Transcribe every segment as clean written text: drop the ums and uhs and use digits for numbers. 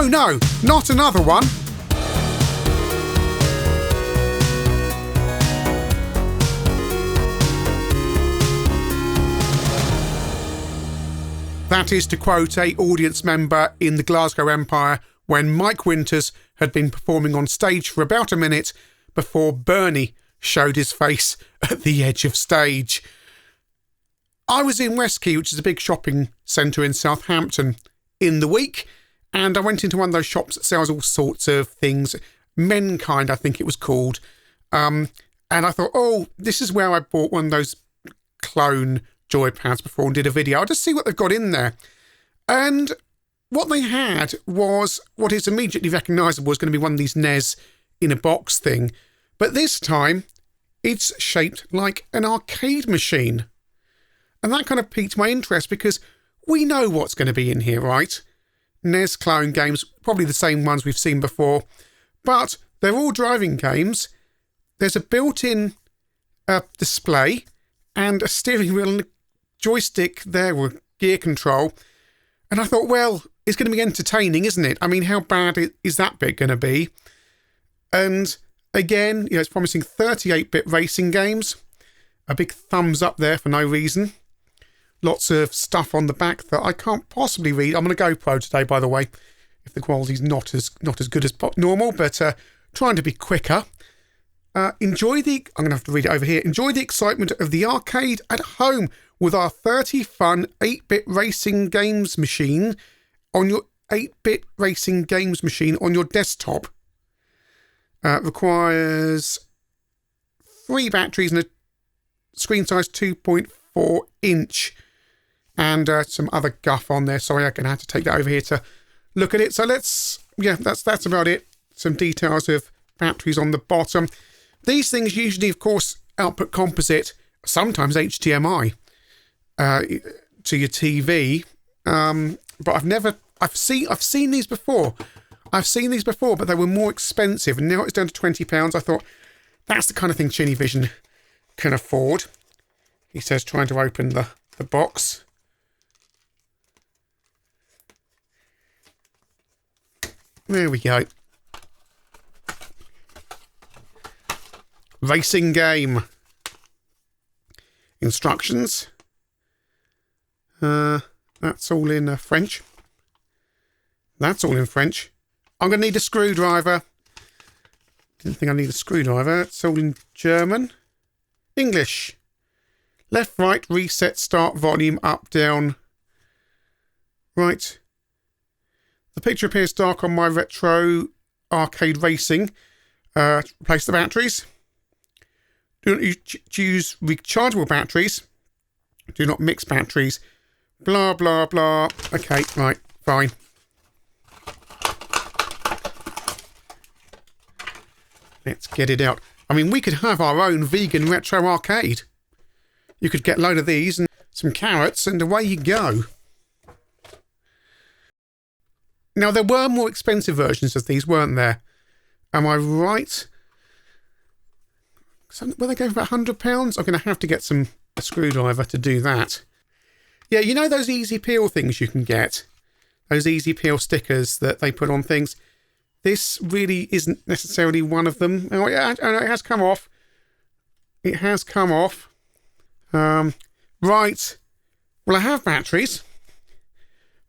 Oh no, not another one! That is to quote a audience member in the Glasgow Empire when Mike Winters had been performing on stage for about a minute before Bernie showed his face at the edge of stage. I was in Westquay, which is a big shopping centre in Southampton, in the week, and I went into one of those shops that sells all sorts of things, Menkind I think it was called, and I thought, oh, this is where I bought one of those clone joypads before and did a video. I'll just see what they've got in there. And what they had was what is immediately recognisable as going to be one of these NES in a box thing, but this time it's shaped like an arcade machine. And that kind of piqued my interest because we know what's going to be in here, right? NES clone games, probably the same ones we've seen before, but they're all driving games. There's a built-in display and a steering wheel and a joystick there with gear control. And I thought, well, it's going to be entertaining, isn't it? I mean, how bad is that bit going to be? And again, it's promising 38-bit racing games. A big thumbs up there for no reason. Lots of stuff on the back that I can't possibly read. I'm on a GoPro today, by the way, if the quality's not as good as normal, but trying to be quicker. I'm going to have to read it over here. Enjoy the excitement of the arcade at home with our 30 fun 8-bit racing games machine on your 8-bit racing games machine on your desktop. Requires 3 batteries and a screen size 2.4 inch and some other guff on there. Sorry, I'm going to have to take that over here to look at it. So that's about it. Some details of batteries on the bottom. These things usually, of course, output composite, sometimes HDMI to your TV. But I've seen these before. But they were more expensive, and now it's down to £20. I thought that's the kind of thing ChinnyVision can afford. He says, trying to open the box. There we go. Racing game. Instructions. That's all in French. That's all in French. I'm going to need a screwdriver. Didn't think I need a screwdriver. It's all in German. English. Left, right, reset, start, volume, up, down. Right. The picture appears dark on my retro arcade racing. Replace the batteries. Do not choose rechargeable batteries. Do not mix batteries. Blah, blah, blah. Okay, right, fine. Let's get it out. I mean, we could have our own vegan retro arcade. You could get a load of these and some carrots and away you go. Now, there were more expensive versions of these, weren't there? Am I right? Were they going for £100? I'm going to have to get a screwdriver to do that. Yeah, you know those easy peel things you can get? Those easy peel stickers that they put on things? This really isn't necessarily one of them. Oh, yeah, it has come off. It has come off. Right. Well, I have batteries.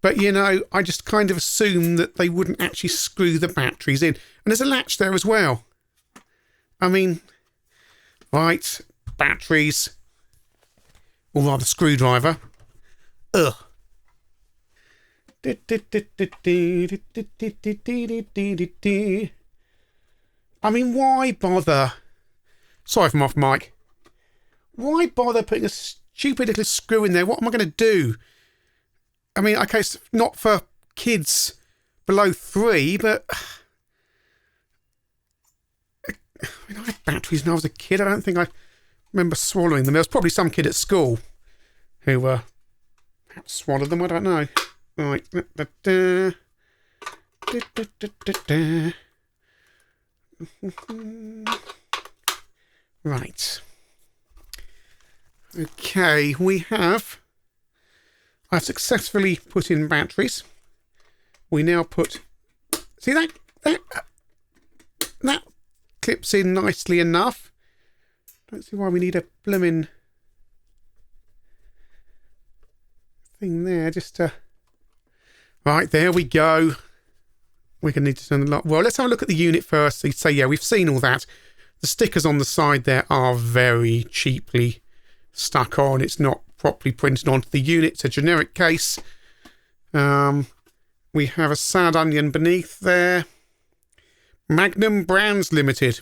But, I just kind of assumed that they wouldn't actually screw the batteries in. And there's a latch there as well. I mean, right, batteries. Or rather, screwdriver. Ugh. I mean, why bother? Sorry if I'm off mic. Why bother putting a stupid little screw in there? What am I going to do? I mean, okay, it's not for kids below 3, but I had batteries when I was a kid. I don't think I remember swallowing them. There was probably some kid at school who perhaps swallowed them. I don't know. Right. Right. Okay, I've successfully put in batteries. We now put See that clips in nicely enough. Don't see why we need a blooming thing there. Just right, there we go. We're going to need to turn the light. Well, let's have a look at the unit first. So yeah, we've seen all that. The stickers on the side there are very cheaply stuck on. It's not properly printed onto the unit. It's a generic case. We have a sad onion beneath there. Magnum Brands Limited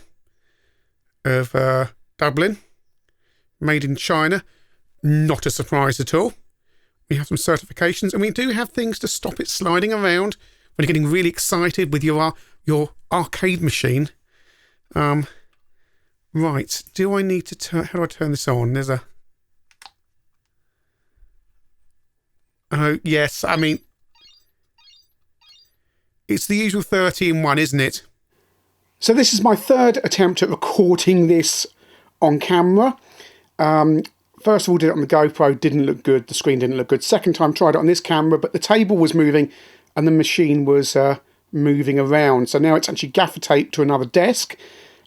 of Dublin, made in China. Not a surprise at all. We have some certifications, and we do have things to stop it sliding around when you're getting really excited with your arcade machine. Right, do I need to turn... How do I turn this on? There's a... Oh, yes, I mean... It's the usual 30 in 1, isn't it? So this is my third attempt at recording this on camera. First of all, did it on the GoPro, didn't look good. The screen didn't look good. Second time, tried it on this camera, but the table was moving and the machine was moving around. So now it's actually gaffer taped to another desk,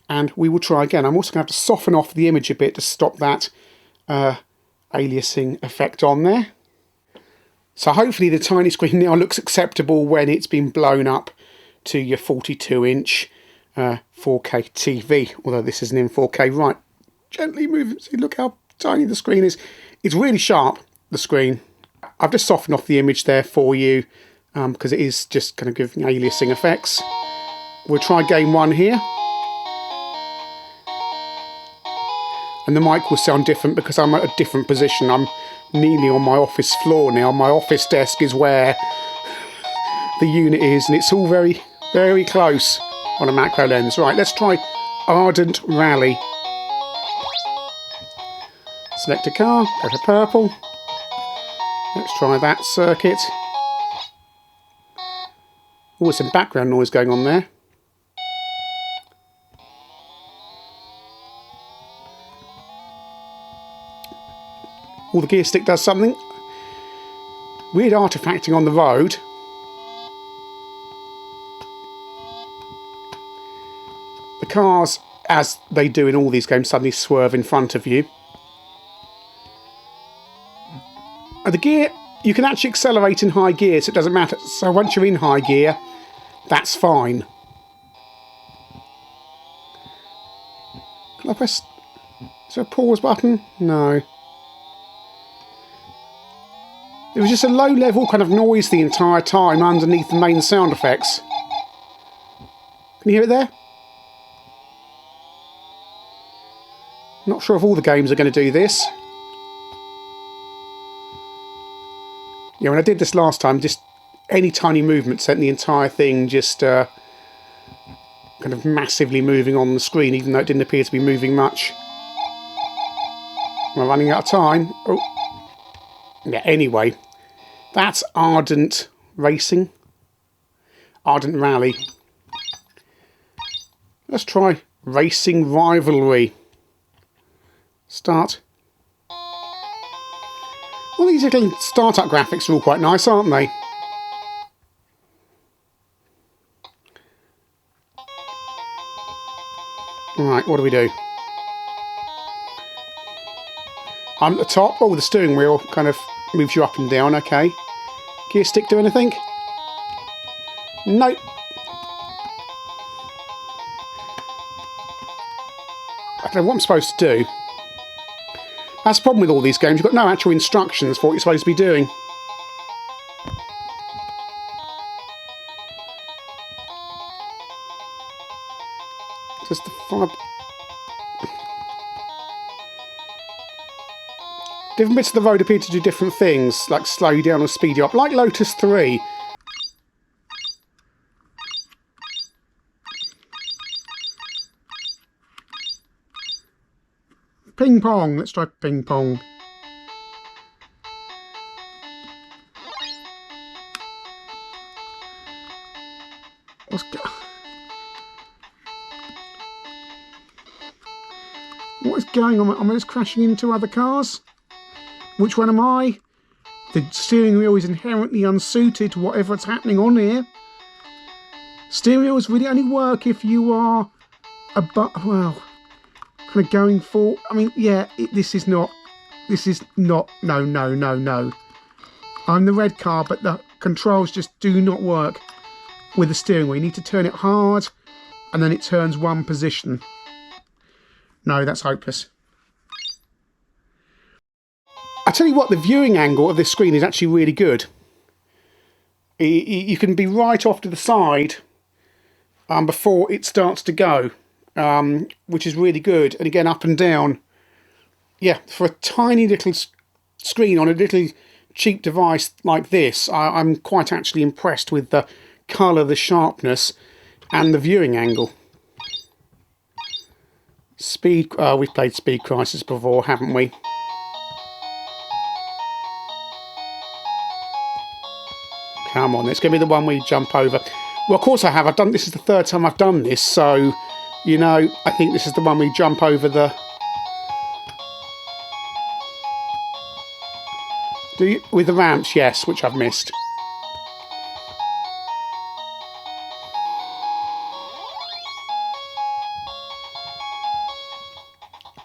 and we will try again. I'm also going to have to soften off the image a bit to stop that aliasing effect on there. So hopefully the tiny screen now looks acceptable when it's been blown up to your 42-inch 4K TV, although this isn't in 4K. Right, gently move it. See, look how tiny the screen is. It's really sharp, the screen. I've just softened off the image there for you because it is just kind of giving aliasing effects. We'll try game 1 here. And the mic will sound different because I'm at a different position. I'm nearly on my office floor now. My office desk is where the unit is, and it's all very, very close on a macro lens. Right, let's try Ardent Rally. Select a car, go to purple. Let's try that circuit. Oh, there's some background noise going on there. Oh, the gear stick does something. Weird artifacting on the road. The cars, as they do in all these games, suddenly swerve in front of you. And the gear, you can actually accelerate in high gear, so it doesn't matter. So once you're in high gear, that's fine. Can I press... Is there a pause button? No. It was just a low-level kind of noise the entire time underneath the main sound effects. Can you hear it there? Not sure if all the games are going to do this. Yeah, when I did this last time, just any tiny movement sent the entire thing just kind of massively moving on the screen, even though it didn't appear to be moving much. We're running out of time. Oh. Yeah, anyway, that's Ardent Racing. Ardent Rally. Let's try Racing Rivalry. Start. Well, these little startup graphics are all quite nice, aren't they? Right, what do we do? I'm at the top. Oh, the steering wheel kind of moves you up and down. Okay. Gear stick do anything? Nope. I don't know what I'm supposed to do. That's the problem with all these games. You've got no actual instructions for what you're supposed to be doing. Just the fire. Different bits of the road appear to do different things, like slow you down or speed you up, like Lotus 3. Ping pong. Let's try ping pong. What is going on? Am I just crashing into other cars? Which one am I? The steering wheel is inherently unsuited to whatever's happening on here. Steering wheels really only work if you are well, kind of going for. I mean, yeah, this is not. No, no, no, no. I'm the red car, but the controls just do not work with the steering wheel. You need to turn it hard, and then it turns one position. No, that's hopeless. I tell you what, the viewing angle of this screen is actually really good. You can be right off to the side before it starts to go, which is really good. And again, up and down. Yeah, for a tiny little screen on a little cheap device like this, I'm quite actually impressed with the colour, the sharpness, and the viewing angle. Speed. We've played Speed Crisis before, haven't we? Come on, it's going to be the one we jump over. Well, of course I have. This is the third time I've done this, so you know, I think this is the one we jump over the. With the ramps, yes, which I've missed.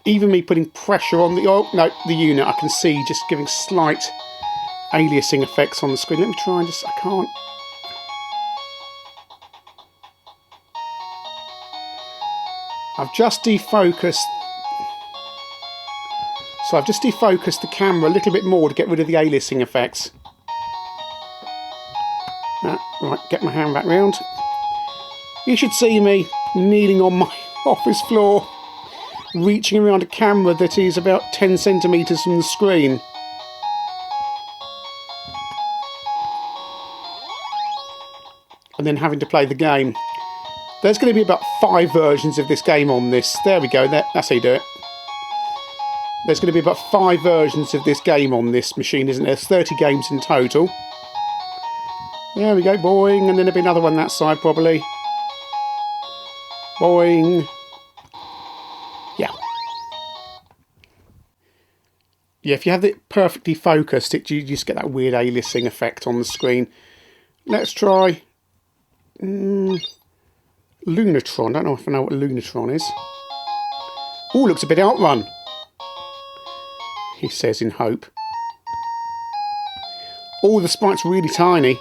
Even me putting pressure on the unit, I can see just giving slight aliasing effects on the screen. Let me try and I can't. I've just defocused. So I've just defocused the camera a little bit more to get rid of the aliasing effects. Right, get my hand back round. You should see me kneeling on my office floor, reaching around a camera that is about 10 centimetres from the screen. And then having to play the game. There's going to be about 5 versions of this game on this. There we go, that's how you do it. There's going to be about 5 versions of this game on this machine, isn't there? There's 30 games in total. There we go, boing, and then there'll be another one that side probably. Boing. Yeah. Yeah, if you have it perfectly focused, you just get that weird aliasing effect on the screen. Let's try Lunatron. I don't know if I know what Lunatron is. Oh, looks a bit Outrun, he says in hope. Oh, the sprite's really tiny.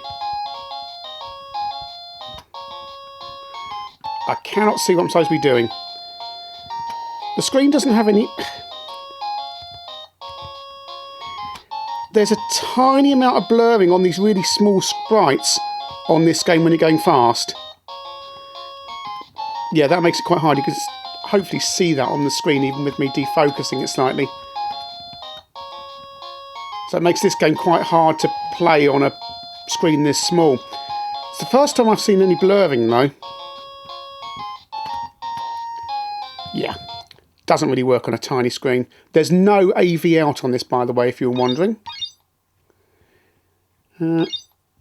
I cannot see what I'm supposed to be doing. The screen doesn't have any. There's a tiny amount of blurring on these really small sprites on this game when you're going fast. Yeah, that makes it quite hard. You can hopefully see that on the screen even with me defocusing it slightly. So it makes this game quite hard to play on a screen this small. It's the first time I've seen any blurring though. Yeah, doesn't really work on a tiny screen. There's no AV out on this, by the way, if you're wondering. Oh,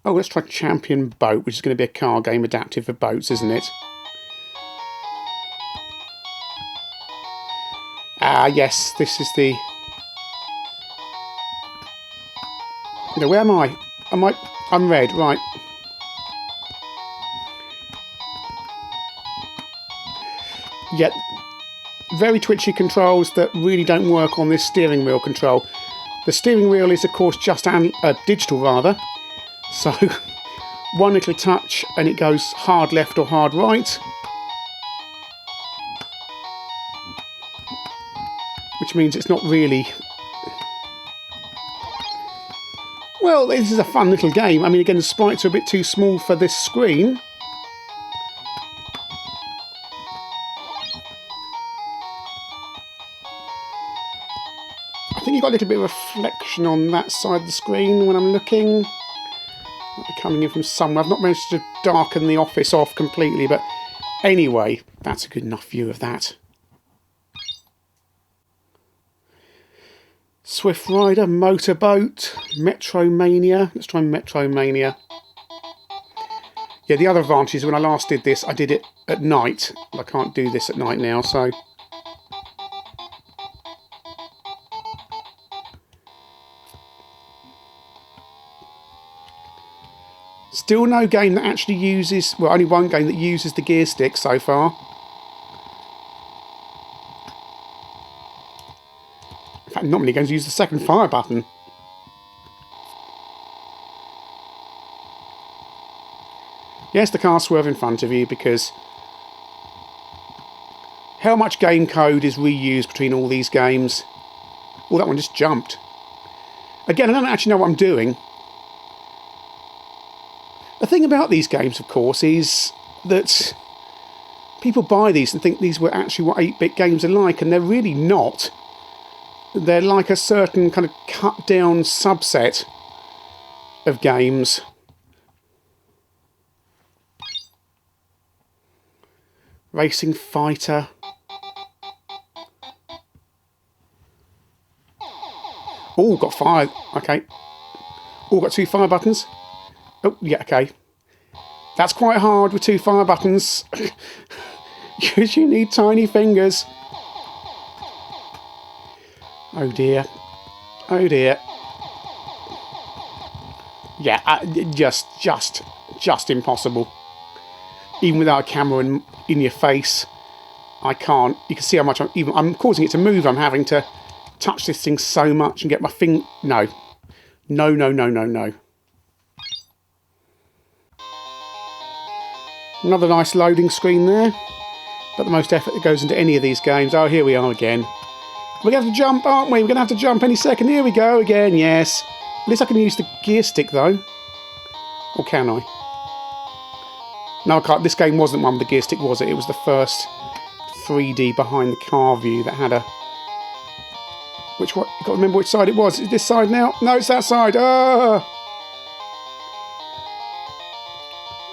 let's try Champion Boat, which is going to be a car game adapted for boats, isn't it? Ah, yes, this is the... No, where am I? I'm red, right. Yeah, very twitchy controls that really don't work on this steering wheel control. The steering wheel is, of course, just digital, rather. So, one little touch and it goes hard left or hard right. Which means it's not really... Well, this is a fun little game. I mean, again, the sprites are a bit too small for this screen. I think you've got a little bit of reflection on that side of the screen when I'm looking. Might be coming in from somewhere. I've not managed to darken the office off completely, but anyway, that's a good enough view of that. Swift Rider, Motorboat, Metromania. Let's try Metromania. Yeah, the other advantage is when I last did this, I did it at night. I can't do this at night now, so... Still no game that actually uses... Well, only one game that uses the gear stick so far. In fact, not many games use the second fire button. Yes, the car swerve in front of you because... How much game code is reused between all these games? Oh, that one just jumped. Again, I don't actually know what I'm doing. The thing about these games, of course, is that people buy these and think these were actually what 8-bit games are like, and they're really not. They're like a certain kind of cut-down subset of games. Racing Fighter. Oh, got fire. Okay. Oh, got 2 fire buttons. Oh, yeah, okay. That's quite hard with 2 fire buttons. Because you need tiny fingers. Oh dear. Oh dear. Yeah, just impossible. Even without a camera in your face, I can't. You can see how much I'm causing it to move. I'm having to touch this thing so much and get my finger... No. No, no, no, no, no. Another nice loading screen there. But the most effort that goes into any of these games. Oh, here we are again. We're going to have to jump, aren't we? We're going to have to jump any second. Here we go again, yes. At least I can use the gear stick, though. Or can I? No, I can't. This game wasn't one with the gear stick, was it? It was the first 3D behind the car view that had a... Which one? You've got to remember which side it was. Is this side now? No, it's that side. Ah!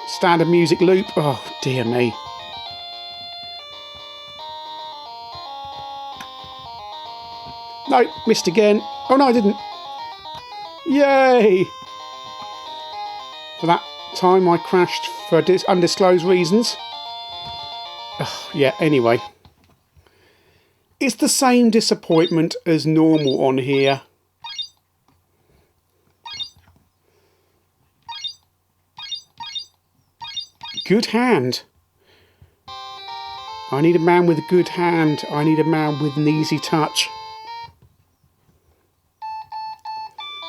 Standard music loop. Oh, dear me. No, missed again. Oh, no, I didn't. Yay! For that time I crashed for undisclosed reasons. Yeah, anyway. It's the same disappointment as normal on here. Good hand. I need a man with a good hand. I need a man with an easy touch.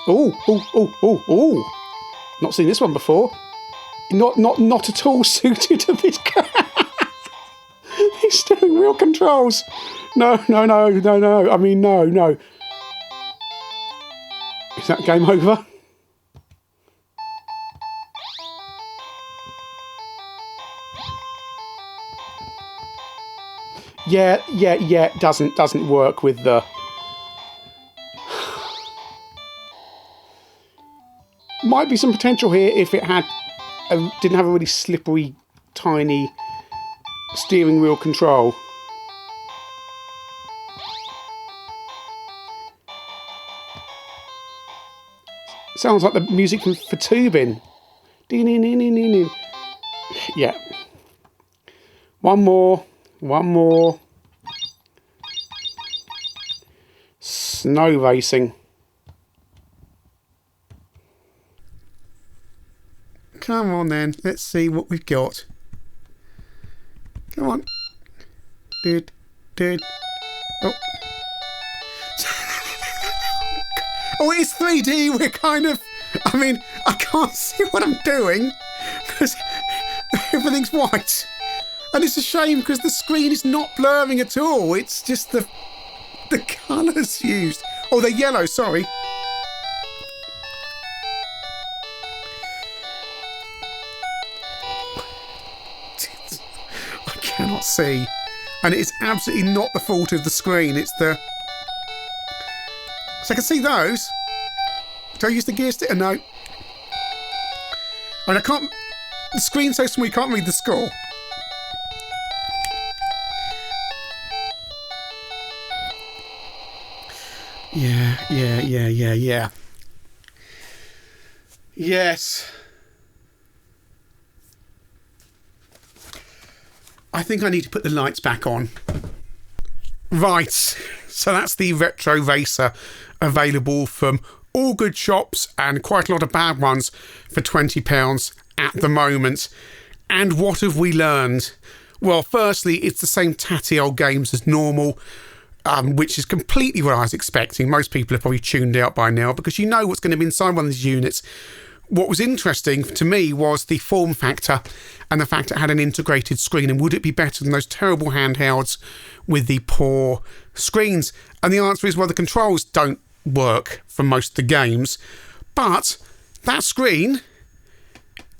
Oh, oh, oh, oh, oh. Not seen this one before. Not at all suited to this car. These steering wheel controls. No, no, no, no, no. I mean, no, no. Is that game over? Yeah. Doesn't work with the... Might be some potential here if it didn't have a really slippery, tiny steering wheel control. Sounds like the music for tubing. Yeah. One more. Snow racing. Come on then, let's see what we've got. Come on. Dude. Oh. Oh, it's 3D, we're kind of... I mean, I can't see what I'm doing because everything's white. And it's a shame because the screen is not blurring at all. It's just the colours used. Oh, they're yellow, sorry. Cannot see, and it's absolutely not the fault of the screen. It's the... So I can see those. Do I use the gear stick? No. I mean, I can't... The screen's so small you can't read the score. Yeah. Yes. I think I need to put the lights back on. Right, so that's the Retro Racer, available from all good shops and quite a lot of bad ones for £20 at the moment. And what have we learned? Well, firstly, it's the same tatty old games as normal, which is completely what I was expecting. Most people have probably tuned out by now because you know what's going to be inside one of these units. What was interesting to me was the form factor and the fact it had an integrated screen. And would it be better than those terrible handhelds with the poor screens? And the answer is, well, the controls don't work for most of the games, but that screen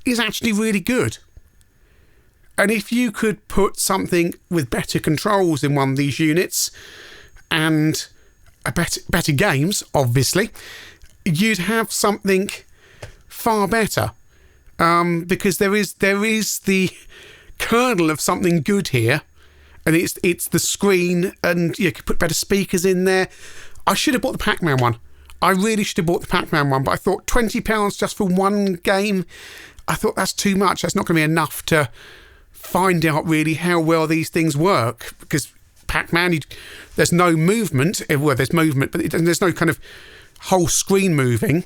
is actually really good. And if you could put something with better controls in one of these units and better games, obviously, you'd have something far better, because there is the kernel of something good here, and it's the screen, and you could put better speakers in there. I should have bought the Pac-Man one. I really should have bought the Pac-Man one, but I thought £20 just for one game, I thought that's too much. That's not going to be enough to find out really how well these things work, because Pac-Man, there's no movement. Well, there's movement, but there's no kind of whole screen moving.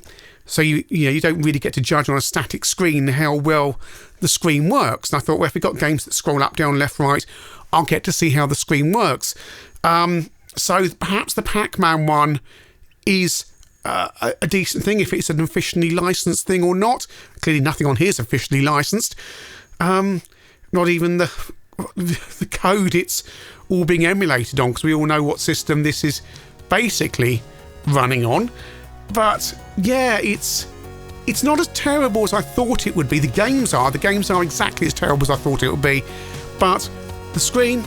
So you don't really get to judge on a static screen how well the screen works. And I thought, well, if we've got games that scroll up, down, left, right, I'll get to see how the screen works. So perhaps the Pac-Man one is a decent thing, if it's an officially licensed thing or not. Clearly nothing on here is officially licensed. Not even the code it's all being emulated on, because we all know what system this is basically running on. But yeah, it's not as terrible as I thought it would be. The games are exactly as terrible as I thought it would be. But the screen,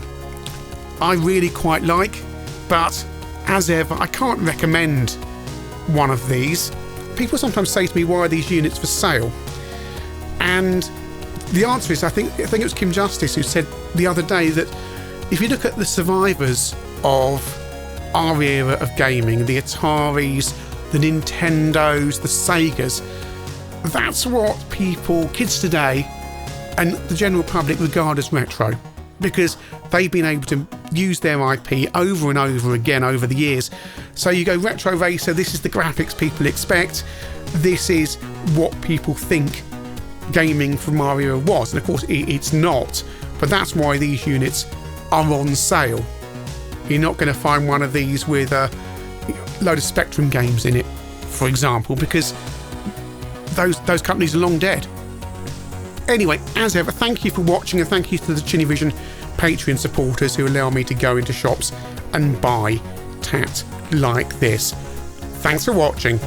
I really quite like. But as ever, I can't recommend one of these. People sometimes say to me, why are these units for sale? And the answer is, I think it was Kim Justice who said the other day that if you look at the survivors of our era of gaming, the Ataris, the Nintendos, the Segas, that's what kids today and the general public regard as retro, because they've been able to use their IP over and over again over the years. So you go Retro Racer, this is the graphics people expect, this is what people think gaming from our era was, and of course it's not, but that's why these units are on sale. You're not going to find one of these with a load of Spectrum games in it, for example, because those companies are long dead. Anyway, as ever, thank you for watching, and thank you to the ChinnyVision Patreon supporters who allow me to go into shops and buy tat like this. Thanks for watching.